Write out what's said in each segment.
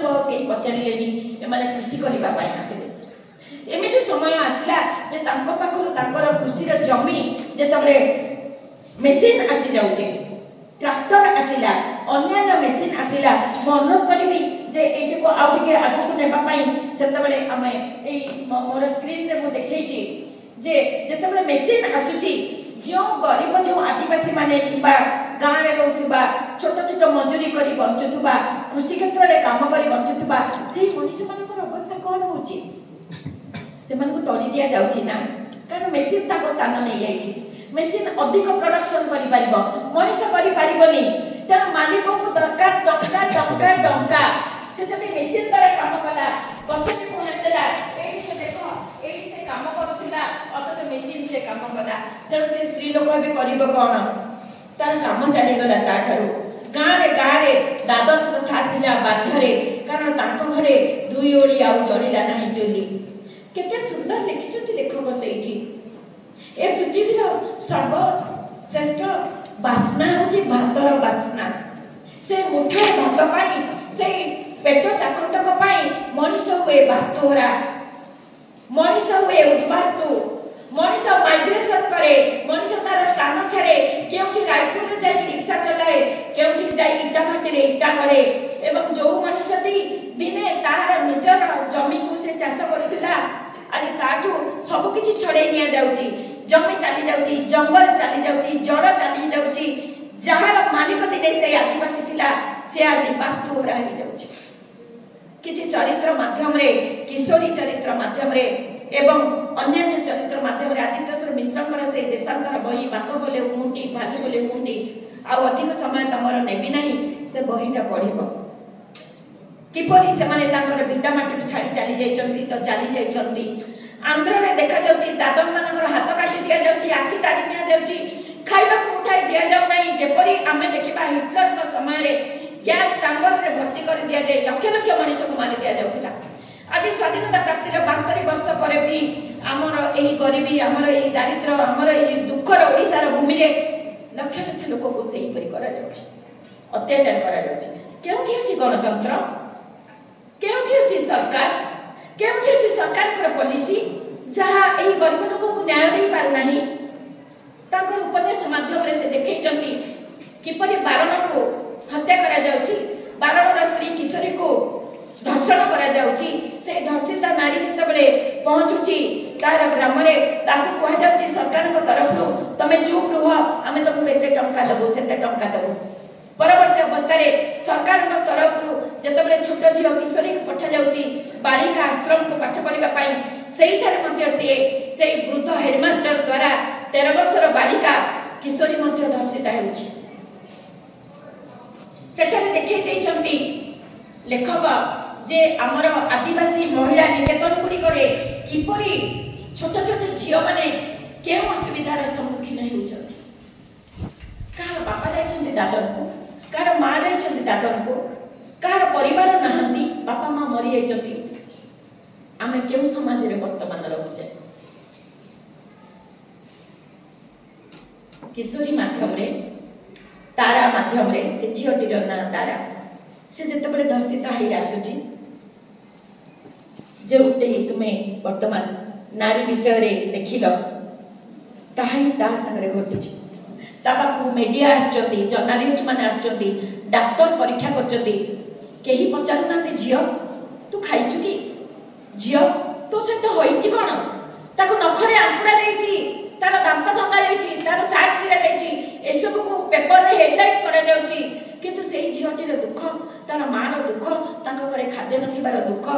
कहीं पचारे एमाने कृषि करने आसिले एमती समय आसला जे तांको पाखरु तांकर कृषि जमी जेतबे मेसीन आसी जाउचे ट्रैक्टर आसिला अन्य मेसीन आसिला मो अनुरोध करी जे एटी को आउ टिके आगु नेबा पई सेतबेले आमे ए मोर स्क्रीन रे मु देखैची जे जेतबेले मेसीन आसुची जो गरीब जो आदिवासी माने किबा गाँव रे रहउथबा छोट छोट मजूरी करी बंचुथबा कृषि क्षेत्र रे काम करी बंचुथबा सेही मनुष्य मानकर अवस्था कोन होची से मानको तोड़ी दिया जाउची ना कारण मेसीन ताको स्थान नै जाईची मेसीन अधिक प्रोडक्शन करि परिबो मनुष्य करि परिबोनी तेणु मालिक को दरकार टंका टंका टंका से जति मेसीन द्वारा काम कला पछे को हसला एई से देखो एई से काम करूथिला अथच मेसीन से काम कला तेणु से स्त्री लोक बे करिबो कोन तार काम चली गला ता थारु गाँ रे दादन प्रथा आसिला बाध्यरे कारण ताको घरे दुई ओळी आउ जड़िला नाही चुली केते सुंदर लिखिछथि लेखक सेठी ए पृथ्वीर सर्वश्रेष्ठ बासना होची भातर बासना से मुठे भात पाई से पेट चाकटक पाई मनुष्य हुए वास्तुहरा मनुष्य हुए उद्वास्तु मनुष्य माइग्रेशन करे मनुष्य तार स्थान छाड़े केउठी रायपुर रे जाई रिक्शा चलाए केउठी जाई इटा भाटी रे इटा करे एवं जो मनुष्य दिने तार निजर जमी को से चाष करथिला अरे ताठू सब किछि छड़े निया जाउची जमी चली जाउची जंगल चली जाउची जड़ चली जाउची जहार मालिक दिने से आदिवासी थिला से आज वास्तुहरा हो जाउची किछि चरित्र माध्यम रे किशोरी चरित्र माध्यम रे एवं अन्य चरित्र माध्यम रे आदित्य मिश्रकर से देशांतर बही बाक बोले मुंडी भालू बोले मुंडी आ अधिक समय तमर नेबी नाही से बहीटा पढिबो किपरि से माने तांकर विटा माटी छाड़ी चली जाइचंती तो चली जाइचंती आंध्र रे देखा जाउची दादन मानकर हाथ काटी दिया जाउची आखि ताड़ी दिया जाउची खाइबा को उठाई दिया जाउ नाही जेपरि आमे देखिबा हिटलर के समय रे गैस चैम्बर रे भर्ती कर दिया जाय लक्ष लक्ष मनुष्य को मारि दिया जाउतिला आदि स्वाधीनता प्राप्ति रे 72 वर्ष परे भी हमर एही गरीबी हमर एही दारिद्र्य हमर एही दुखर ओडिसा रो भूमि रे लक्ष लक्ष लोक को सेही परि करा जाउची अत्याचार करा जाउची केउठी अछि गणतंत्र केउठी अछि सरकार केउठी अछि सरकार कर पॉलिसी जहा एही गरीब लोक को न्याय देई पार नाही ताकर उपदेश माध्यम रे से देखैचंती किपरि बारण को हत्या करा जाउची बारण स्त्री किशोरी को धर्षण करा जाउची से धर्षिता नारी जतबेले पहुंचुची तार ग्राम रे ताको कह जाउची सरकार को तरफ तमे चुप रहो हमें तुमको एते टंका देबो सेते टंका देबो परवर्ती अवस्था रे सरकार को तरफ जतबेले छोट झियो किशोरी को पठा जाउची बालिका आश्रम को पाठ पढ़िबा पई सेही थारे मध्ये से वृद्ध हेडमास्टर द्वारा 13 वर्षर बालिका किशोरी मध्ये धर्षिता हेउची सेठारे देखै दैचंती लेखक जे आमर आदिवासी महिला निकेतन गुडी करे किपरि छोट छोट झियो माने के असुविधार सम्मुखीन हेउचंती कार बापा जाइचंती दादन को कार मां जाइचंती दादन को कार परिवार नहंती बापा मां मरि जाइचंती आमे केउ समाज रे वर्तमान रहउचे किशोरी माध्यम रे तारा माध्यम रे से झियोटी रो ना तारा से जतबेले धर्षिता हेई आसुची जे उते तुम्हें वर्तमान नारी विषय रे देखिलो ताही ता संगे घटुची ता पाखु मीडिया आछती जर्नलिस्ट माने आछती डॉक्टर परीक्षा करछती केही पचारुनांती झियो तू खाइछु की झियो तो सहित होईची कोन ताको नखरे आंपुडा देइची तार दांत भंगा जाइची तार साट चिरा जाइची एसबु को पेपर रे हेडलाइन करा जाउची किंतु सेही झियोटीर दुख तार मार दुख ताको घरे खाद्य नथिबार दुख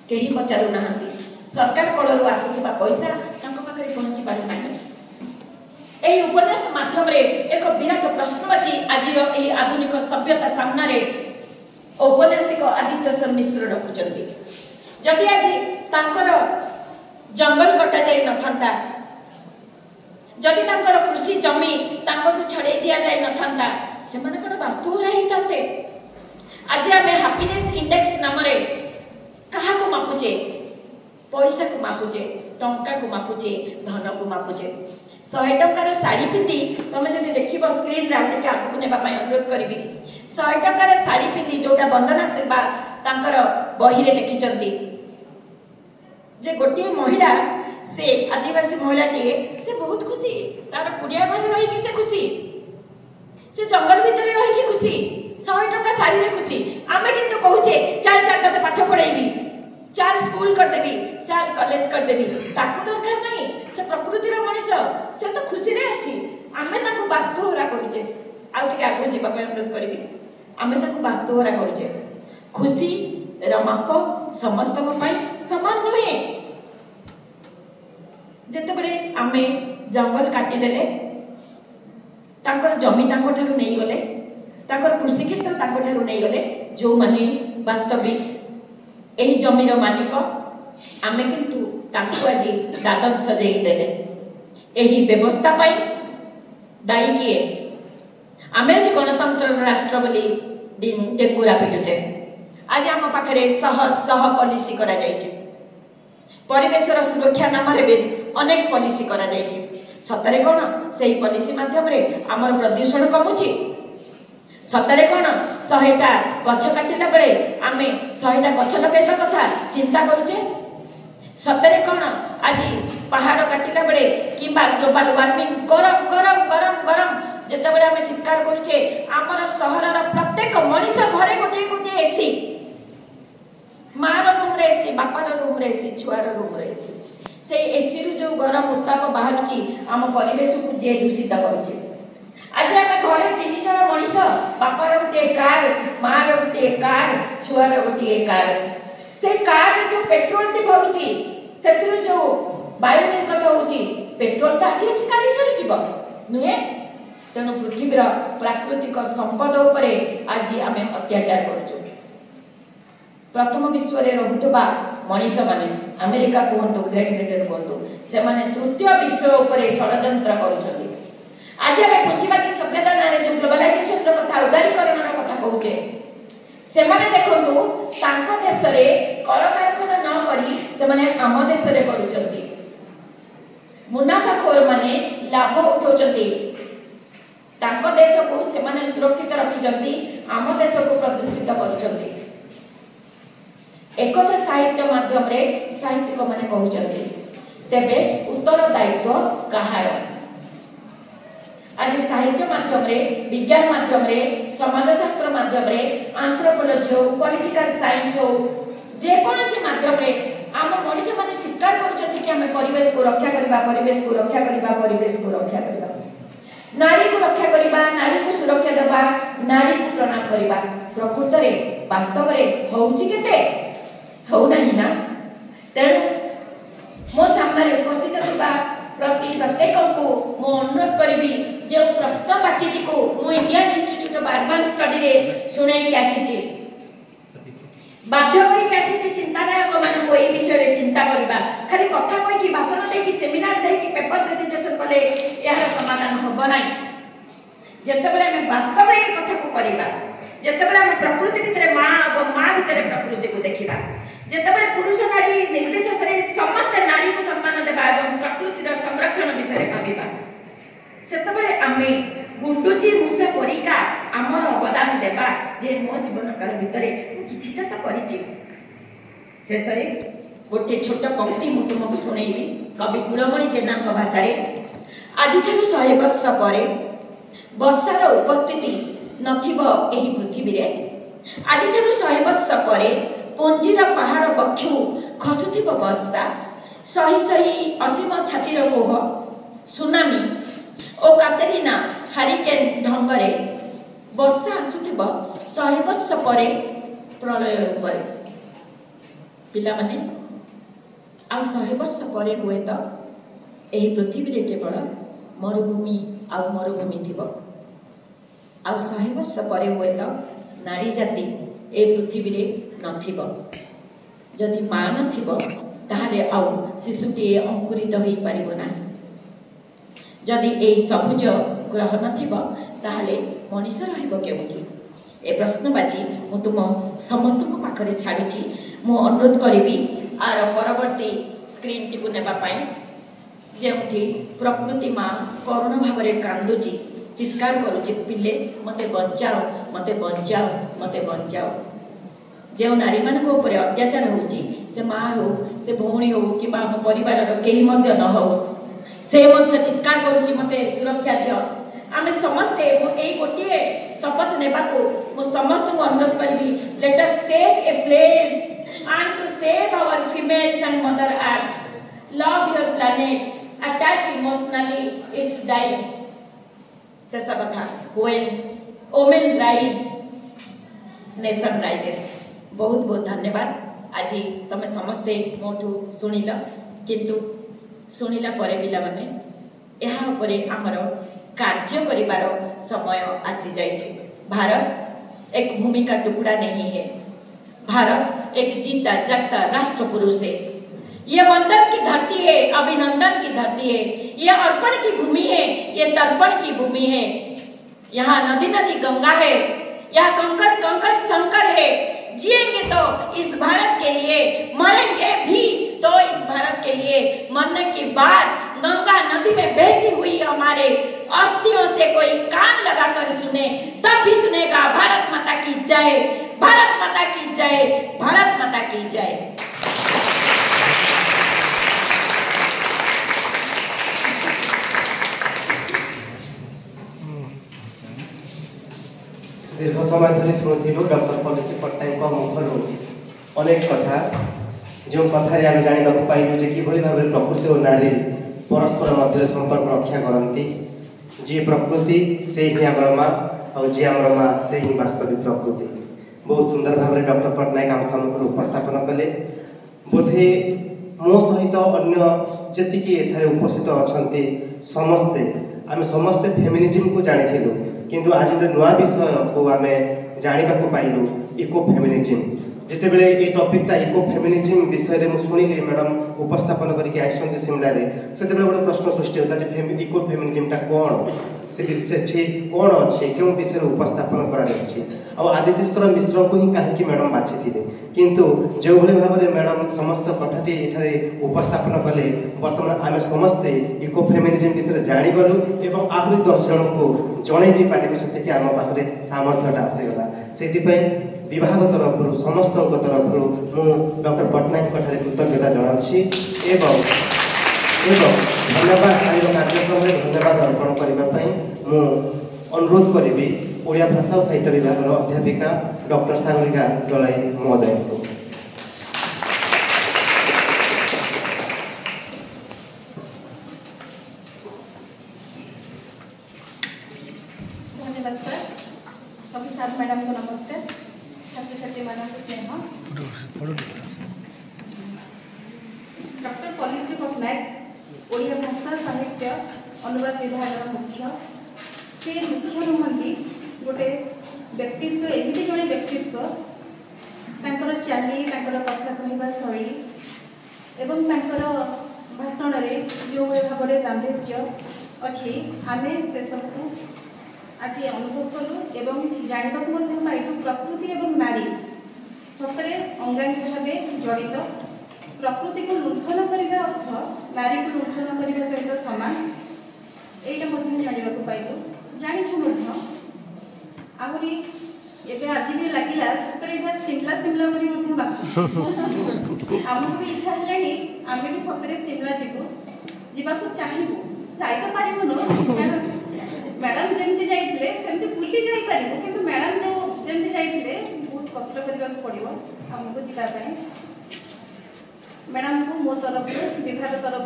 केही पचारु नाहंती सरकार कोळरु आसुथिबा पैसा ताको पाखरे पहुंची पारि नाही एही उपन्यास माध्यम रे एक विराट प्रश्नवाची आजिर एही आधुनिक सभ्यता सामना रे औपन्यासिक आदित्य मिश्र रखुचंती जदि आज तांकर जंगल कटा जाई नथंता जदि तांकर कृषि जमी तांकर छड़े दिया जाई नथंता से माने कोन वास्तु रही ताते आज हमें हैप्पीनेस इंडेक्स नाम रे कहा को मापुचे पैसा को मापुचे टंका को मापुचे धन को मापुचे 100 टंकार साड़ी पिंदी तुम जब देखिबो स्क्रीन रे आके आपको नेबा पई अनुरोध करबी 100 टंकार शाढ़ी पिंधि जोटा वंदना सेवा तांकर बही रे लिखिचंती जे गोटे महिला से आदिवासी महिला टे से बहुत खुशी तार कुड़िया घर रही कि से खुशी से जंगल भीतर रही कि खुशी 100 टंका शाढ़ी रे खुशी आमे किंतु कहूचे चल चल तते पाठ पढ़ाइबी चल स्कूल कर देबी चल कॉलेज कर देबी ताकू दरकार नहीं से प्रकृतिर मनीष से तो खुशी रे अछि आमे ताकू वास्तवरा करूचे आ टिके आगु जीवा पे अनुरोध करबी आमे ताकू वास्तवरा करूचे खुशी रमाप समस्त पई समान नुहे जते बड़े आमे जंगल काटी देले तांकर जमी तांको ठारू नहीं गले तांकर कृषि क्षेत्र तांको ठारू नहीं गले जो माने वास्तविक एही जमीर मालिक आमे किंतु तांको आज दादन सजेई देले एही व्यवस्था पाई दायी किए आमे जे गणतंत्र राष्ट्र बोली टेकुरा पिटुचे आज आम पाखरे सह पॉलिसी करा जायछि परिवेशर सुरक्षा नाम रे अनेक पॉलिसी करा जायछि सतरे कोन सेही पॉलिसी माध्यम रे हमर प्रदूषण कमुछि सतरे कोन 100टा गछ काटिला बेले आमे 100टा गछ लगाइबा कथा चिंता करूचे सतरे कोन आज पहाड़ काटिला बेले किबा ग्लोबल वार्मिंग गरम गरम गरम गरम जते बेले आमे चित्कार करूचे हमर शहरर प्रत्येक मनीष घरे गोटे गोटे एसी मार रूम रे एसी बापार रूम रे एसी छुआर रूम रे एसी से एसी रु जो गरम उत्ताप बाहरुची हम परिवेश को जे दूषित करूचे आज आमे घरे 3 जण मनीष बापार गोटे कार मार गोटे कार छुआर गोटे कार से कार रे जो पेट्रोल टी भरुची सेथिरु जो वायु निर्गत होउची पेट्रोल ता कि अछि काली सरी जीव नुहे तेणु पृथ्वीर प्राकृतिक संपद उपरे आज आमे अत्याचार करूछु प्रथम विश्व रे रहुतबा मनीष माने अमेरिका कहंतु ग्रेट ब्रिटेन कहंतु से माने तृतीय विश्व उपरे षडयंत्र करूछथि आज आमे पुंजीवादी सभ्यता नारे जो ग्लोबलाइजेशन रो कथा उदारीकरण रो कथा कहूचे से माने देखंतु तांको देश रे कल कारखाना न करी से माने आम देश रे करूछथि मुनाफाखोर माने लाभ उठाउछथि तांको देश को से माने सुरक्षित रखिछथि आम देश को प्रदूषित करूछथि एकता साहित्य माध्यम रे साहित्यिक माने कहउचंती तेबे उत्तरदायित्व कहार आज साहित्य माध्यम रे विज्ञान माध्यम रे समाजशास्त्र माध्यम रे एंथ्रोपोलॉजी हो पॉलिटिकल साइंस हो जे कोनोसी माध्यम रे आम मनुष्य माने चित्कार करचंती कि हम परिवेश को रक्षा करबा परिवेश को रक्षा करबा परिवेश को रक्षा करबा नारी को रक्षा करबा नारी को सुरक्षा देबा नारी को प्रणाम करबा प्रकृत रे वास्तव रे होउची केते हो नहीं ना तेणु मो सामने उपस्थित थिबा प्रत्येक को मो अनुरोध करी जो प्रश्न बाची को मो Indian institute of advance study रे सुनाई आसी बाध्य करी आसी चिंतानायक मान को ए विषय रे चिंता करबा खाली कथा कहि कि भाषण दे कि सेमिनार दे कि पेपर प्रेजेंटेशन कले यार समाधान होबो नाही जते बेले हम वास्तव रे कथा को करबा जते बेले हम प्रकृति भितरे मां और मां भितरे प्रकृति को देखिबा जेतेबेले पुरुष नारी निर्विशेष रे समस्त नारी को सम्मान देबा एवं प्रकृतिर संरक्षण विषय भाबिबा सेतेबेले आमे गुंडुची मुसे परिका हमर अवदान देबा जे मो जीवन काल भितरे किछिटा त करिछि शेषरे गोटे छोट पंक्ति मु तुमको सुनेइबी कवि कुलमणि जेनाଙ୍କ भाषारे आजि थारु 100 वर्ष परे वर्षार उपस्थिति नथिबो एही पृथ्वी रे आजि थारु 100 वर्ष परे पंजीर पहाड़ पक्षु खसुथिब वर्षा सही सही असीम छातीर कोह सुनामी और कातेरिना हारिकेन ढंगरे वर्षा आसुथिब 100 वर्ष परे प्रलय रूपे पिला माने आ 100 वर्ष परे हुए तो एही पृथ्वी रे केवल मरुभूमि आ मरुभूमि थिबो आ 100 वर्ष परे हुए तो नारी जाति ए पृथ्वी रे नथिबो जदि मां नथिबो ताहाले आउ शिशुटी अंकुरित होई परिबो ना जदि ए सबुज ग्रह नथिबो ताहाले मनुष्य रहिबो केउठी ए प्रश्नबाची मु तुम समस्त को पाखरे छाडुची मु अनुरोध करिवि आर परवर्ती स्क्रीन टी को नेबा पाए जेउठी प्रकृति मां करुण भाव रे कांदुची चित्कार करुचे पिले मते बचाओ मते बचाओ मते बचाओ। जो नारी मान अत्याचार होची से माँ हो से भौणी हो कि आम परिवार कहीं न हो से चित्कार करुची मते सुरक्षा दियो। आम समस्ते यही गोटे शपथ नेबा को समस्त को अनुरोध करी let us take a place and to save our females and mother earth. Love your planet, attach emotionally its dying. शेष कथा when women rise nation rises। बहुत बहुत धन्यवाद। आज तुम समस्ते मोठू शुणिल किंतु शुणिला परे पिला माने यहाँ उपरे आमर कार्य करिवार समय आसी जाइए। भारत एक भूमि का टुकड़ा नहीं है, भारत एक जीता जागता राष्ट्र पुरुष है। ये वंदन की धरती है, अभिनंदन की धरती है, ये अर्पण की भूमि है, ये तर्पण की भूमि है। यहाँ नदी नदी गंगा है, यहाँ कंकड़ कंकड़ शंकर है। जिएंगे तो इस भारत के लिए, मरेंगे भी तो इस भारत के लिए। मरने के बाद गंगा नदी में बहती हुई हमारे अस्थियों से कोई कान लगाकर सुने तब भी सुनेगा भारत माता की जय, भारत माता की जय, भारत माता की जय। दीर्घ समय धरी शुणुलु डॉक्टर पलिसी पट्टनायक मुखर अनेक कथा जो कथार आम जानवा पाइलु जे कि भाव प्रकृति और नारी परस्पर मध्य संपर्क रक्षा करती। जी प्रकृति से ही आमर माँ और जी आमर माँ से ही वास्तविक प्रकृति। बहुत सुंदर भाव में डॉक्टर पट्टनायक आम सम्मुख उपस्थापन कले। बोधे मो सहित अन्य जी एठारे उपस्थित अच्छा समस्ते आम समस्ते फेमिनिज्म को जानी किंतु आज गोटे नुआ विषय को आम जानवा पाइलु इको फेमिनिज्म। जितेबले ये टॉपिकटा इको फेमिनिज्म विषय में शुणिली मैडम उपस्थापन करके आसते सिमला से गोटे प्रश्न सृष्टि होता है इको फेमिनिज्मटा कौन से विषय कौन अच्छे क्यों विषय उपस्थापन कर आदित्यश्वर मिश्र को ही कहीं मैडम बाछी किंतु जो भाव में मैडम समस्त कथाटी ये उपस्थापन कले बर्तमान आम समस्ते इको फेमिनिज्म विषय जाणीगलु और आहरी 10 जन को जन भी पारे से आम पाखे सामर्थ्यटा आसीगला। से विभाग तरफ समस्त तरफ मु डॉक्टर पट्टनायक कृतज्ञता जनाऊँगी धन्यवाद आज कार्यक्रम में धन्यवाद अर्पण करने मु अनुरोध करी ओडिया भाषा और साहित्य विभाग अध्यापिका डॉक्टर सागरिका दलाई महोदय को। धन्यवाद सर। सभी साथ मैडम को नमस्कार। छात्र छात्री मान स्नेह। डॉक्टर पलिसी पट्टनायक ओडिया भाषा साहित्य अनुवाद विभाग मुख्य। से मुख्य नुहति गोटे व्यक्तित्व एमती जड़े व्यक्तित्व चाली कथा कहवा शैली एवं भाषण में जो भाव में गांधीर्य अच्छी आम से सबको आज अनुभव कलु एवं जानवा पाइलु प्रकृति और नारी सतरे अंगांगी भाव जड़ित। प्रकृति को लुंठन करने अर्थ नारी को लुंठन करने सहित सामान यहाँ जानवा पाइलु। जानी आहरी एवं आज भी लगे सतरे सिमला सिमला आमको भी इच्छा है आम भी सतरे सिमला जीवु चाहबू जाई तो पारूँ मैडम जमी जाते बुली जापर कि मैडम जो जमी जाते बहुत कष्ट करने पड़ो आमको जावाई। मैडम को मो तरफ विभाग तरफ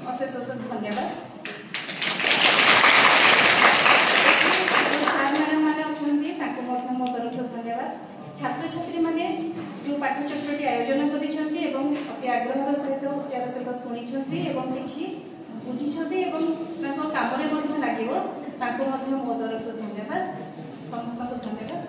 अशेष अशेष धन्यवाद। सार मैडम मैंने अच्छा मो तरफ धन्यवाद। छात्र छात्री मैंने जो पाठचक्रटी आयोजन कर अति आग्रह सहित उत्साह सहित शुणी कि बुझी काम लगे मो तरफ धन्यवाद। समस्त को धन्यवाद।